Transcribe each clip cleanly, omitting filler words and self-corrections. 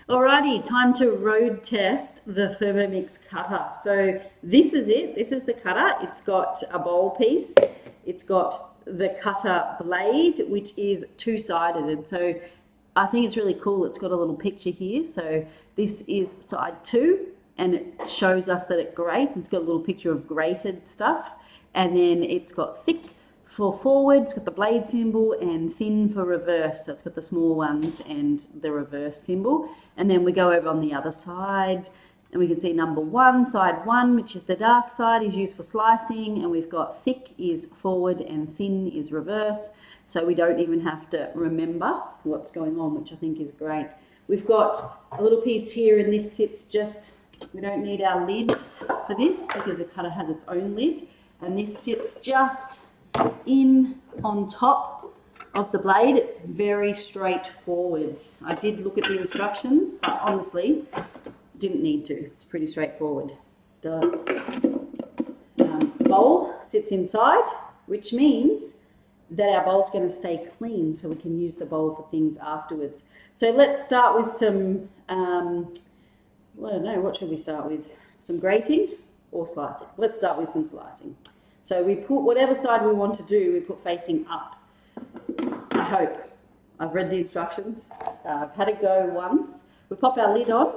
Alrighty, time to road test the Thermomix cutter. So this is it. This is the cutter. It's got a bowl piece. It's got the cutter blade, which is two-sided. And so I think it's really cool. It's got a little picture here. So this is side 2, and it shows us that it grates. It's got a little picture of grated stuff. And then it's got thick for forward, it's got the blade symbol, and thin for reverse. So it's got the small ones and the reverse symbol. And then we go over on the other side and we can see number 1, side 1, which is the dark side, is used for slicing. And we've got thick is forward and thin is reverse. So we don't even have to remember what's going on, which I think is great. We've got a little piece here, and this sits just, we don't need our lid for this because the cutter has its own lid. And this sits just in on top of the blade. It's very straightforward. I did look at the instructions, but honestly didn't need to. It's pretty straightforward. The bowl sits inside, which means that our bowl's going to stay clean so we can use the bowl for things afterwards. So let's start with some I don't know, what should we start with? Some grating or slicing? Let's start with some slicing. So we put whatever side we want to do, we put facing up. I hope. I've read the instructions. I've had it go once. We pop our lid on,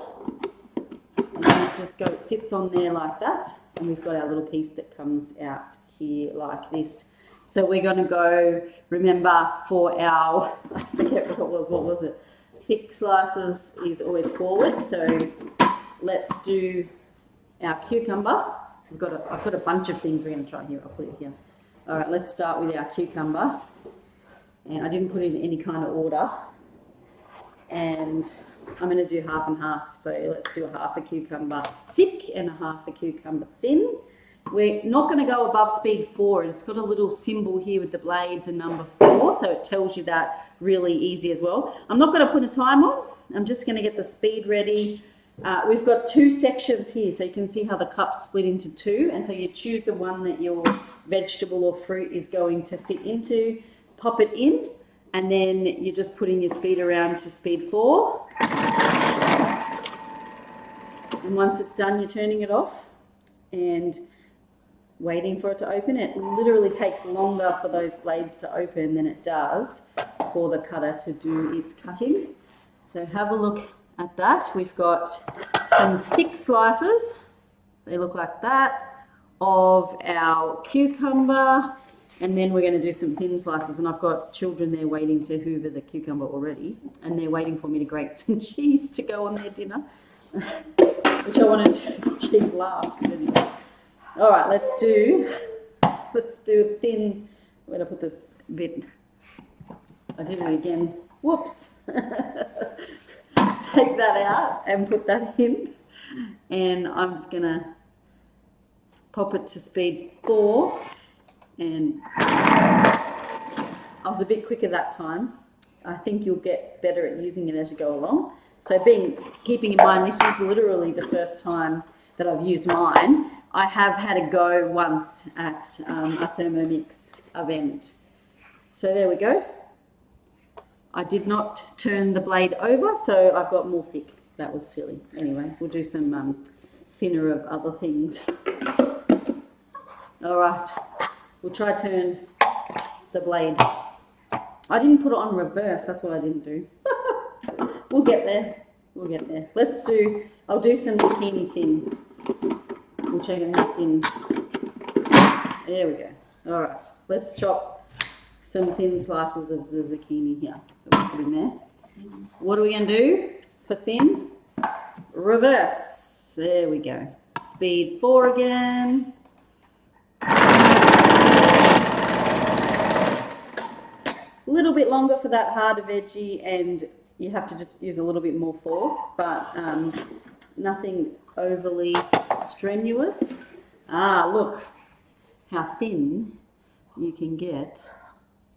and then it just it sits on there like that. And we've got our little piece that comes out here like this. So we're going to go, remember, for our, I forget what was it? Thick slices is always forward. So let's do our cucumber. I've got a bunch of things we're going to try here. I'll put it here. All right, let's start with our cucumber. And I didn't put it in any kind of order. And I'm going to do half and half. So let's do a half a cucumber thick and a half a cucumber thin. We're not going to go above speed 4. It's got a little symbol here with the blades and number 4. So it tells you that really easy as well. I'm not going to put a time on. I'm just going to get the speed ready. We've got 2 sections here, so you can see how the cup's split into 2, and so you choose the one that your vegetable or fruit is going to fit into, pop it in, and then you're just putting your speed around to speed 4. And once it's done, you're turning it off and waiting for it to open. It literally takes longer for those blades to open than it does for the cutter to do its cutting. So have a look at that. We've got some thick slices, they look like that, of our cucumber, and then we're going to do some thin slices. And I've got children there waiting to hoover the cucumber already, and they're waiting for me to grate some cheese to go on their dinner, which I want to do the cheese last. But anyway. All right, let's do a thin. Where did I put the bit? I did it again. Whoops. Take that out and put that in, and I'm just gonna pop it to speed 4, and I was a bit quicker that time. I think you'll get better at using it as you go along. So keeping in mind this is literally the first time that I've used mine. I have had a go once at a Thermomix event. So there we go. I did not turn the blade over, so I've got more thick. That was silly. Anyway, we'll do some thinner of other things. All right, we'll try turn the blade. I didn't put it on reverse, that's what I didn't do. We'll get there, we'll get there. I'll do some zucchini thin. We'll check them thin. There we go. All right, let's chop some thin slices of the zucchini here. So we'll put in there. What are we going to do for thin? Reverse. There we go. Speed 4 again. A little bit longer for that harder veggie, and you have to just use a little bit more force, but nothing overly strenuous. Look how thin you can get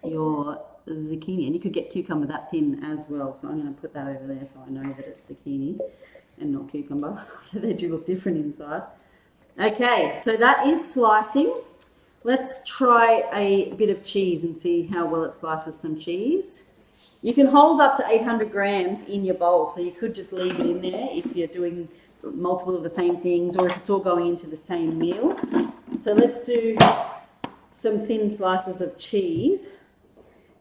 your zucchini, and you could get cucumber that thin as well. So I'm going to put that over there so I know that it's zucchini and not cucumber. So they do look different inside. Okay, so that is slicing. Let's try a bit of cheese and see how well it slices some cheese. You can hold up to 800 grams in your bowl, so you could just leave it in there if you're doing multiple of the same things or if it's all going into the same meal. So let's do some thin slices of cheese.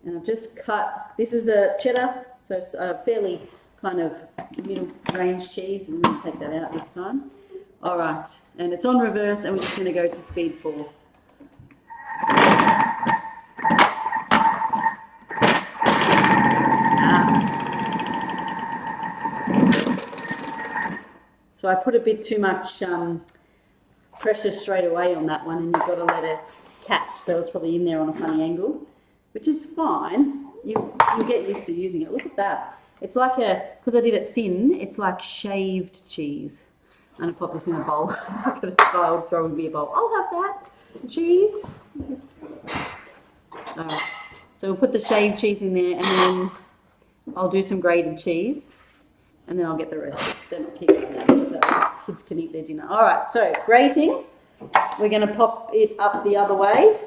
And I've just cut, this is a cheddar, so it's a fairly kind of middle range cheese. I'm going to take that out this time. All right, and it's on reverse and we're just going to go to speed 4. So I put a bit too much pressure straight away on that one, and you've got to let it catch. So it's probably in there on a funny angle, which is fine. You get used to using it. Look at that. It's like because I did it thin, it's like shaved cheese. I'm going to pop this in a bowl. I'll throw in a bowl. I'll have that. Cheese. All right. So we'll put the shaved cheese in there, and then I'll do some grated cheese. And then I'll get the rest. Then I'll keep it there so that kids can eat their dinner. All right, so grating. We're going to pop it up the other way.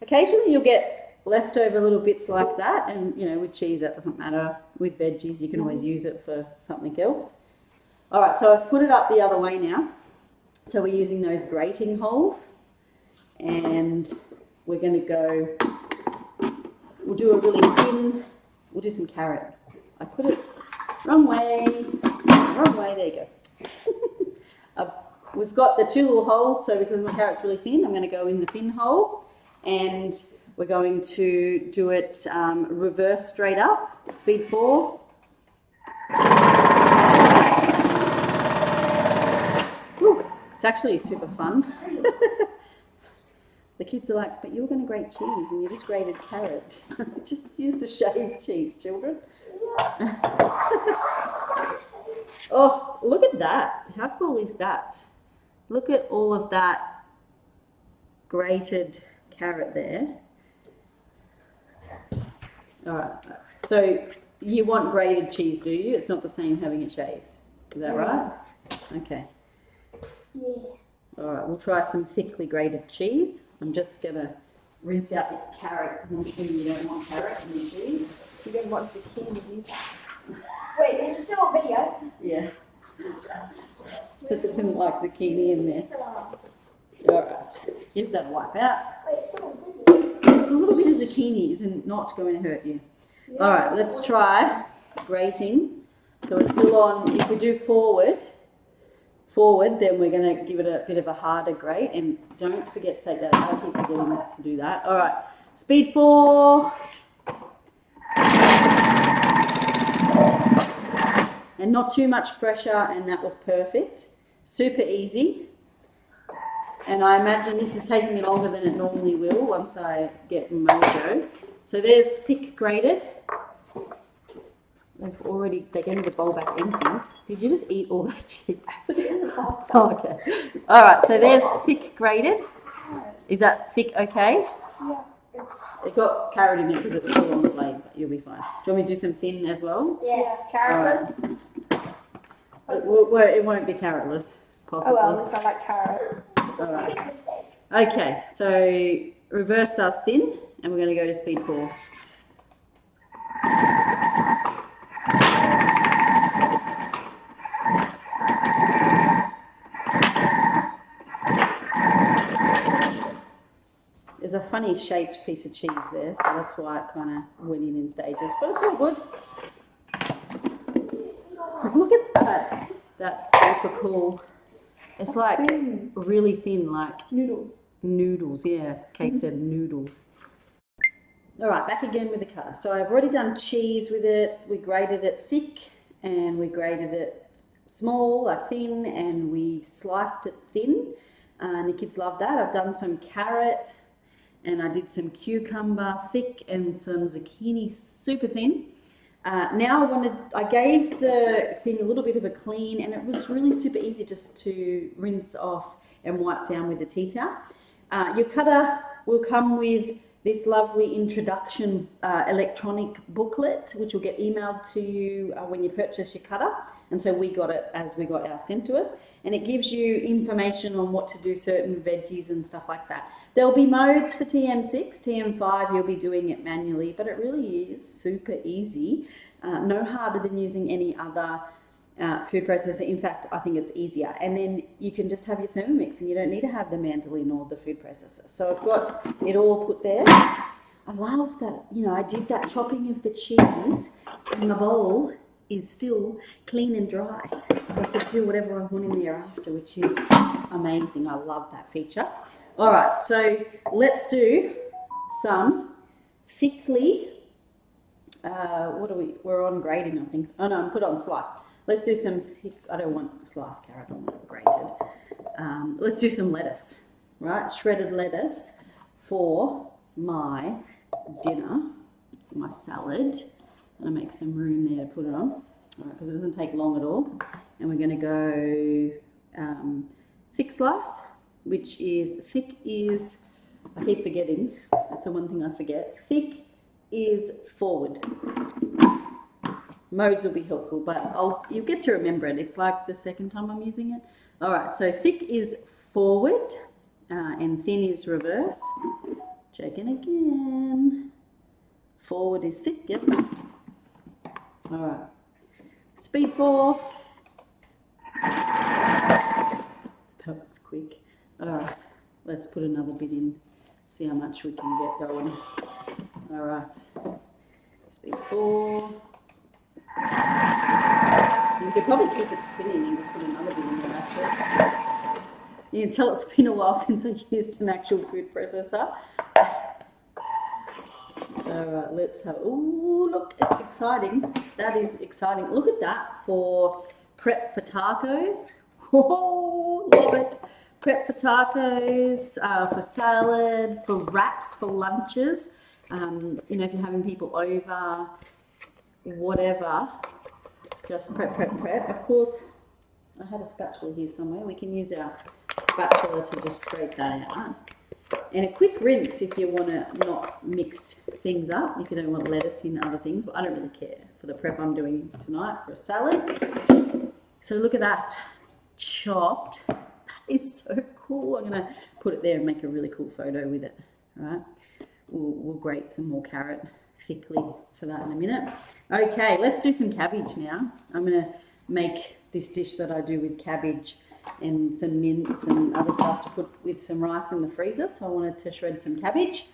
Occasionally you'll get leftover little bits like that. And, you know, with cheese, that doesn't matter. With veggies, you can always use it for something else. All right, so I've put it up the other way now. So we're using those grating holes. And we're going to go, we'll do a really thin, we'll do some carrot. I put it wrong way, there you go. We've got the 2 little holes, so because my carrot's really thin, I'm going to go in the thin hole, and we're going to do it reverse straight up, speed 4. Ooh, it's actually super fun. The kids are like, but you're going to grate cheese and you just grated carrot. Just use the shaved cheese, children. Oh, look at that. How cool is that? Look at all of that grated carrot there. All right. So you want grated cheese, do you? It's not the same having it shaved. Is that right? Okay. Yeah. All right, we'll try some thickly grated cheese. I'm just going to rinse out the carrot because I'm assuming you don't want carrot in your cheese. You don't want zucchini. Wait, is it still on video? Yeah. Pippa didn't like zucchini in there. All right, give that a wipe out. Wait, it's still on video. So a little bit of zucchini isn't not going to hurt you. All right, let's try grating. So we're still on, if we do forward, then we're going to give it a bit of a harder grate, and don't forget to take that out. I keep forgetting to do that. All right, speed 4. And not too much pressure, and that was perfect. Super easy. And I imagine this is taking me longer than it normally will once I get mojo. So there's thick grated. They gave me the bowl back empty. Did you just eat all that cheese? Oh, okay. All right, so there's thick grated. Is that thick okay? Yeah. It got carrot in it because it was all on the blade, but you'll be fine. Do you want me to do some thin as well? Yeah, carrotless. It won't be carrotless, possibly. Oh well, it's not like carrot. All right. Okay, so reverse does thin, and we're going to go to speed 4. There's a funny shaped piece of cheese there, so that's why it kind of went in stages, but it's all good. Look at that. That's super cool. It's like really thin, like Noodles. noodles, yeah. Kate said noodles. All right, back again with the cutter. So I've already done cheese with it. We grated it thick and we grated it small, like thin, and we sliced it thin. And the kids love that. I've done some carrot and I did some cucumber thick and some zucchini super thin. Now I gave the thing a little bit of a clean, and it was really super easy just to rinse off and wipe down with the tea towel. Your cutter will come with this lovely introduction electronic booklet, which will get emailed to you when you purchase your cutter. And so we got it as we got ours sent to us. And it gives you information on what to do certain veggies and stuff like that. There'll be modes for TM6, TM5, you'll be doing it manually, but it really is super easy. No harder than using any other food processor. In fact, I think it's easier. And then you can just have your Thermomix and you don't need to have the mandolin or the food processor. So I've got it all put there. I love that, you know, I did that chopping of the cheese and the bowl is still clean and dry. So I can do whatever I want in there after, which is amazing. I love that feature. All right, so let's do some thickly, we're on grating, I think. Oh no, put on slice. Let's do some thick, I don't want sliced carrot, I want it grated. Let's do some lettuce, right? Shredded lettuce for my dinner, my salad. I'm gonna make some room there to put it on, all right, because it doesn't take long at all. And we're gonna go thick slice, which is, thick is, I keep forgetting, that's the one thing I forget. Thick is forward. Modes will be helpful, but you'll get to remember it. It's like the second time I'm using it. All right, so thick is forward and thin is reverse. Checking again. Forward is thick, yep. All right, speed 4. That was quick. All right, let's put another bit in, see how much we can get going. All right, speed 4. You could probably keep it spinning and just put another bit in there actually. You can tell it's been a while since I used an actual food processor. All right, let's have, ooh, look, it's exciting. That is exciting. Look at that for prep for tacos. Oh, love it. Prep for tacos, for salad, for wraps, for lunches. You know, if you're having people over, whatever, just prep. Of course, I had a spatula here somewhere. We can use our spatula to just scrape that out. And a quick rinse if you want to not mix things up, if you don't want lettuce in other things, but I don't really care for the prep I'm doing tonight for a salad. So look at that, chopped. That is so cool. I'm going to put it there and make a really cool photo with it, all right? We'll grate some more carrot thickly for that in a minute. Okay, let's do some cabbage now. I'm going to make this dish that I do with cabbage and some mince and other stuff to put with some rice in the freezer. So I wanted to shred some cabbage.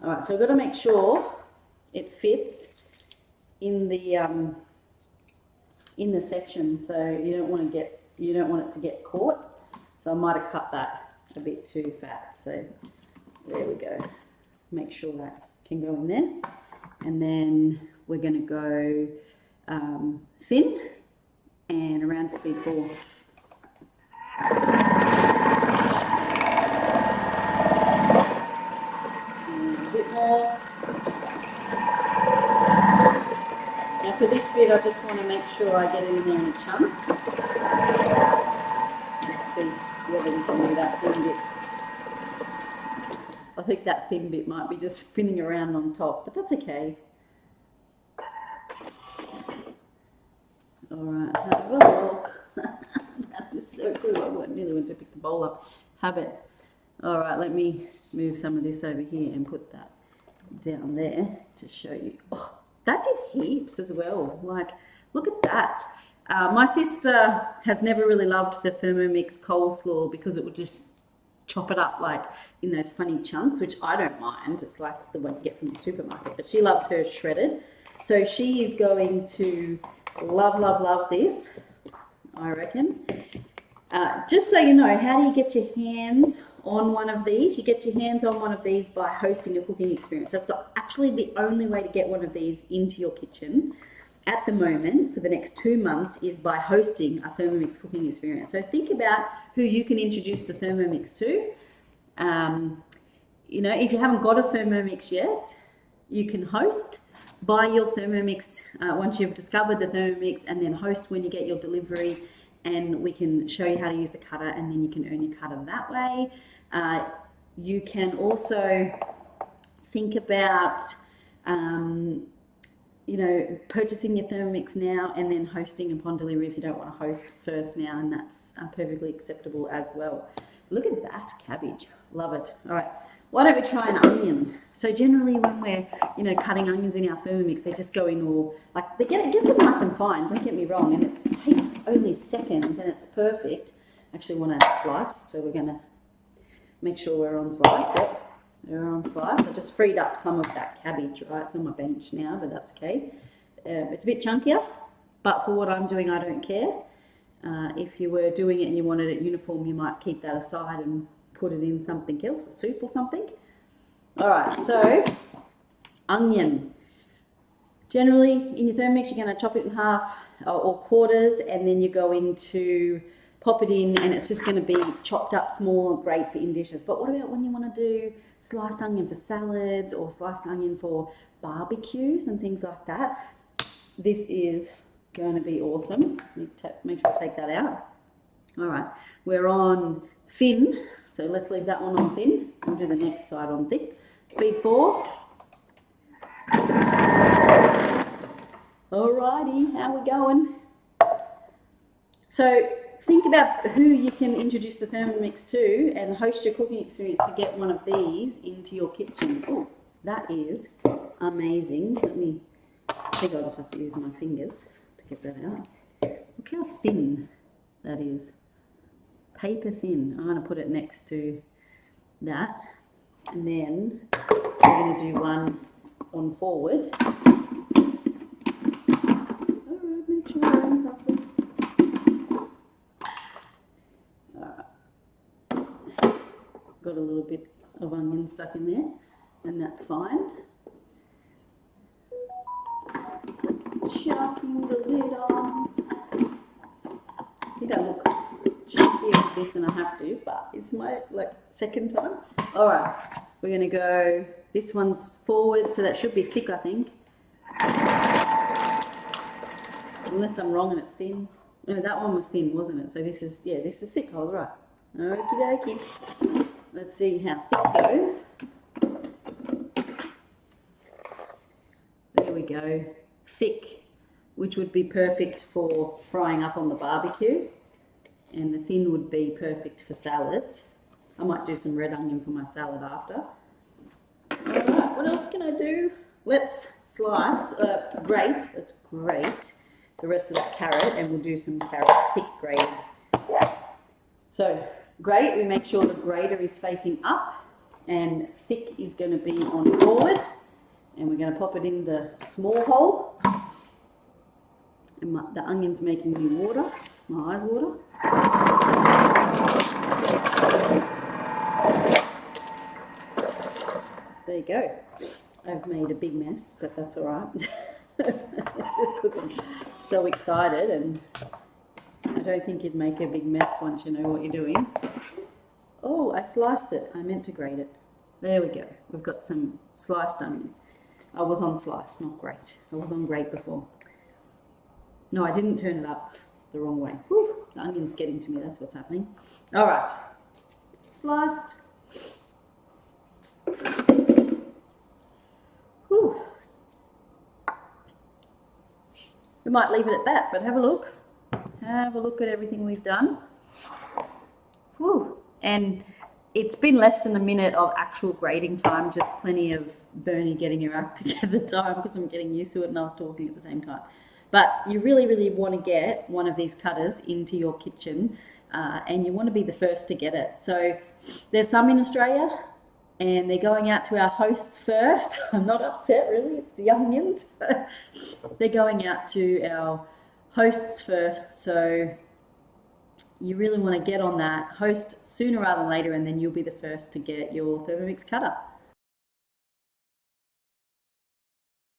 All right, so I've got to make sure it fits in the section. So you don't want it to get caught. So I might have cut that a bit too fat. So there we go. Make sure that can go in there. And then we're going to go thin and around speed 4. And a bit more. Now for this bit, I just want to make sure I get it in there in a chunk. Let's see whether we can do that thin bit. I think that thin bit might be just spinning around on top, but that's okay. All right, have a look. That is so cool. I nearly went to pick the bowl up. Have it. All right, let me move some of this over here and put that down there to show you. Oh, that did heaps as well. Like, look at that. My sister has never really loved the Thermomix coleslaw because it would just chop it up like in those funny chunks, which I don't mind. It's like the one you get from the supermarket, but she loves hers shredded. So she is going to love this, I reckon. Just so you know, how do you get your hands on one of these? You get your hands on one of these by hosting a cooking experience. That's actually the only way to get one of these into your kitchen at the moment for the next 2 months is by hosting a Thermomix cooking experience. So think about who you can introduce the Thermomix to. You know, if you haven't got a Thermomix yet, you can host. Buy your Thermomix once you've discovered the Thermomix, and then host when you get your delivery, and we can show you how to use the cutter, and then you can earn your cutter that way. You can also think about you know, purchasing your Thermomix now and then hosting upon delivery if you don't want to host first now, and that's perfectly acceptable as well. Look at that cabbage, love it. All right, Why don't we try an onion? So generally when we're, cutting onions in our Thermomix, they just go in all, like, it gets it nice and fine, don't get me wrong, and it takes only seconds and it's perfect. Actually want to slice, so we're going to make sure we're on slice. Yep, we're on slice. I just freed up some of that cabbage, right? It's on my bench now, but that's okay. It's a bit chunkier, but for what I'm doing, I don't care. If you were doing it and you wanted it uniform, you might keep that aside and put it in something else, a soup or something. All right, so onion. Generally, in your Thermomix, you're going to chop it in half or quarters, and then you're going to pop it in, and it's just going to be chopped up small, great for in dishes. But what about when you want to do sliced onion for salads or sliced onion for barbecues and things like that? This is going to be awesome. Make sure I take that out. All right, we're on thin, so let's leave that one on thin. We'll do the next side on thick. Speed 4. Alrighty, how we going? So think about who you can introduce the Thermomix to and host your cooking experience to get one of these into your kitchen. Oh, that is amazing. I think I'll just have to use my fingers to get that out. Look how thin that is. Paper thin. I'm going to put it next to that. And then we're going to do one on forward. Alright, make sure we're on properly. Got a little bit of onion stuck in there, and that's fine. Chucking the lid on. I think I look chunkier with this than I have to, but it's my second time. All right, we're gonna go. This one's forward, so that should be thick, I think. Unless I'm wrong and it's thin. No, that one was thin, wasn't it? So this is thick. All right. Okie dokie. Let's see how thick goes. There we go. Thick, which would be perfect for frying up on the barbecue. And the thin would be perfect for salads. I might do some red onion for my salad after. Alright, what else can I do? Let's slice, grate the rest of that carrot, and we'll do some carrot thick grated. So, grate, we make sure the grater is facing up, and thick is going to be on forward. And we're going to pop it in the small hole. And the onion's making me water, my eyes water. There you go. I've made a big mess, but that's all right. Just because I'm so excited, and I don't think you'd make a big mess once you know what you're doing. Oh, I sliced it. I meant to grate it. There we go. We've got some sliced onion. I was on slice, not grate. I was on grate before. No, I didn't turn it up the wrong way. Whew, the onion's getting to me, that's what's happening. All right, sliced. Whew. We might leave it at that, but have a look. Have a look at everything we've done. Whew. And it's been less than a minute of actual grating time, just plenty of Bernie getting her act together time, because I'm getting used to it and I was talking at the same time. But you really, really want to get one of these cutters into your kitchen, and you want to be the first to get it. So there's some in Australia, and they're going out to our hosts first. I'm not upset, really, it's the onions. They're going out to our hosts first, so you really want to get on that host sooner rather than later, and then you'll be the first to get your Thermomix cutter.